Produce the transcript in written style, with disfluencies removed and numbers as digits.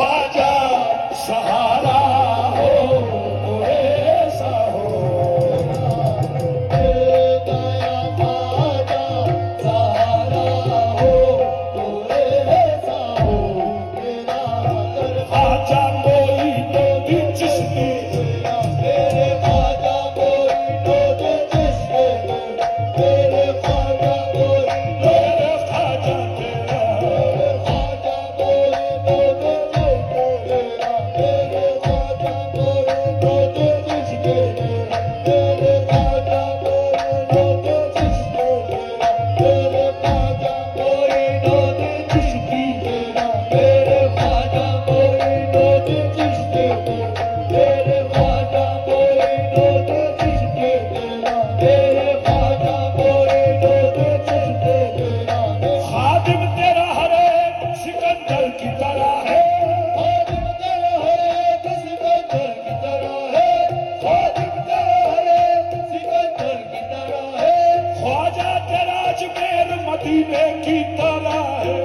ख्वाजा सहारा हो कोई ऐसा हो दया ख्वाजा सहारा हो कोई ऐसा हो मेरा दर ख्वाजा कोई तो भी चिश्ती मेरे ख्वाजा कोई तो दे जिसके मेरे ख्वाजा कोई मेरे ख्वाजा तेरा ख्वाजा कोई तो दे जिसके मेरे ख्वाजा कोई तो दे जिसके मेरे ख्वाजा कोई तो दे जिसके मेरे ख्वाजा कोई तो दे जिसकी मेरे ख्वाजा कोई तो दे जिसके मेरे ख्वाजा कोई तो दे जिसके मेरे ख्वाजा कोई तो दे जिसके खादिम तेरा हर एक सिकंदर की तरह है खादिम तेरा हर एक सिकंदर की तरह है खादिम तेरा हर एक सिकंदर की तरह है ख्वाजा तेरा अजमेर मदीने की तरह है